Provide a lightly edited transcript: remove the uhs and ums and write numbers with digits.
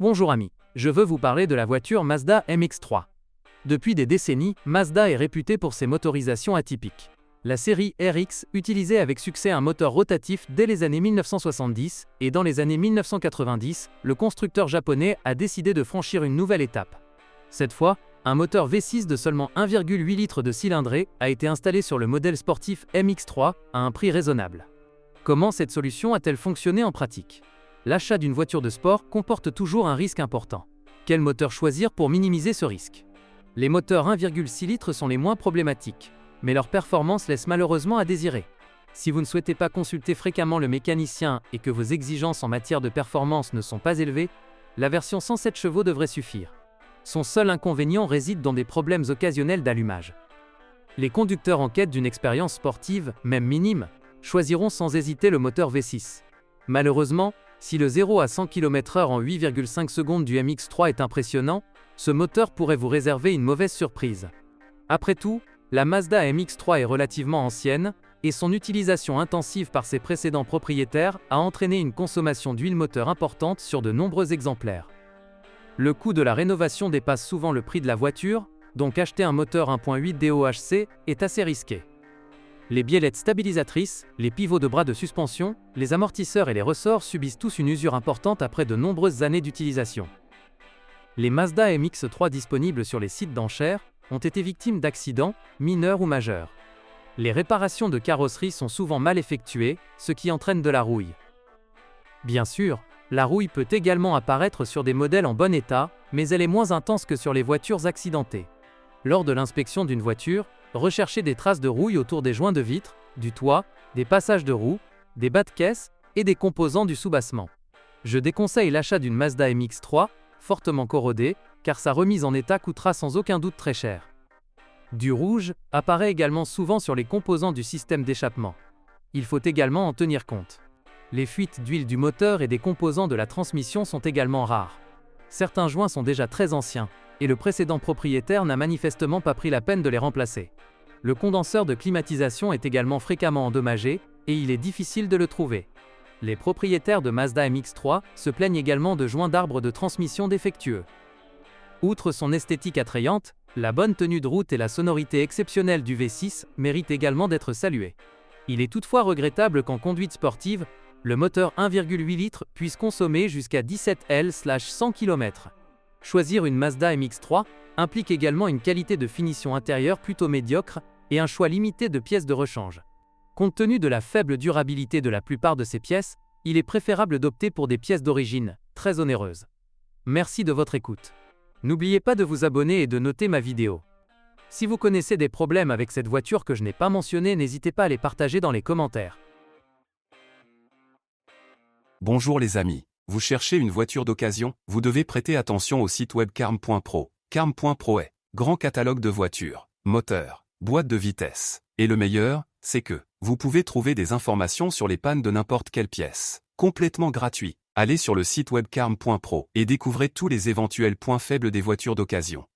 Bonjour amis, je veux vous parler de la voiture Mazda MX-3. Depuis des décennies, Mazda est réputée pour ses motorisations atypiques. La série RX utilisait avec succès un moteur rotatif dès les années 1970, et dans les années 1990, le constructeur japonais a décidé de franchir une nouvelle étape. Cette fois, un moteur V6 de seulement 1,8 litres de cylindrée a été installé sur le modèle sportif MX-3 à un prix raisonnable. Comment cette solution a-t-elle fonctionné en pratique ? L'achat d'une voiture de sport comporte toujours un risque important. Quel moteur choisir pour minimiser ce risque ? Les moteurs 1,6 litres sont les moins problématiques, mais leur performance laisse malheureusement à désirer. Si vous ne souhaitez pas consulter fréquemment le mécanicien et que vos exigences en matière de performance ne sont pas élevées, la version 107 chevaux devrait suffire. Son seul inconvénient réside dans des problèmes occasionnels d'allumage. Les conducteurs en quête d'une expérience sportive, même minime, choisiront sans hésiter le moteur V6. Malheureusement, si le 0 à 100 km/h en 8,5 secondes du MX-3 est impressionnant, ce moteur pourrait vous réserver une mauvaise surprise. Après tout, la Mazda MX-3 est relativement ancienne, et son utilisation intensive par ses précédents propriétaires a entraîné une consommation d'huile moteur importante sur de nombreux exemplaires. Le coût de la rénovation dépasse souvent le prix de la voiture, donc acheter un moteur 1.8 DOHC est assez risqué. Les biellettes stabilisatrices, les pivots de bras de suspension, les amortisseurs et les ressorts subissent tous une usure importante après de nombreuses années d'utilisation. Les Mazda MX-3 disponibles sur les sites d'enchères ont été victimes d'accidents, mineurs ou majeurs. Les réparations de carrosserie sont souvent mal effectuées, ce qui entraîne de la rouille. Bien sûr, la rouille peut également apparaître sur des modèles en bon état, mais elle est moins intense que sur les voitures accidentées. Lors de l'inspection d'une voiture, recherchez des traces de rouille autour des joints de vitre, du toit, des passages de roues, des bas de caisse et des composants du soubassement. Je déconseille l'achat d'une Mazda MX-3, fortement corrodée, car sa remise en état coûtera sans aucun doute très cher. Du rouge apparaît également souvent sur les composants du système d'échappement. Il faut également en tenir compte. Les fuites d'huile du moteur et des composants de la transmission sont également rares. Certains joints sont déjà très anciens, et le précédent propriétaire n'a manifestement pas pris la peine de les remplacer. Le condenseur de climatisation est également fréquemment endommagé, et il est difficile de le trouver. Les propriétaires de Mazda MX-3 se plaignent également de joints d'arbre de transmission défectueux. Outre son esthétique attrayante, la bonne tenue de route et la sonorité exceptionnelle du V6 méritent également d'être saluées. Il est toutefois regrettable qu'en conduite sportive, le moteur 1,8 litres puisse consommer jusqu'à 17 L/100 km. Choisir une Mazda MX-3 implique également une qualité de finition intérieure plutôt médiocre et un choix limité de pièces de rechange. Compte tenu de la faible durabilité de la plupart de ces pièces, il est préférable d'opter pour des pièces d'origine, très onéreuses. Merci de votre écoute. N'oubliez pas de vous abonner et de noter ma vidéo. Si vous connaissez des problèmes avec cette voiture que je n'ai pas mentionné, n'hésitez pas à les partager dans les commentaires. Bonjour les amis. Vous cherchez une voiture d'occasion, vous devez prêter attention au site web carm.pro. Carm.pro est grand catalogue de voitures, moteurs, boîtes de vitesse. Et le meilleur, c'est que vous pouvez trouver des informations sur les pannes de n'importe quelle pièce. Complètement gratuit. Allez sur le site web carm.pro et découvrez tous les éventuels points faibles des voitures d'occasion.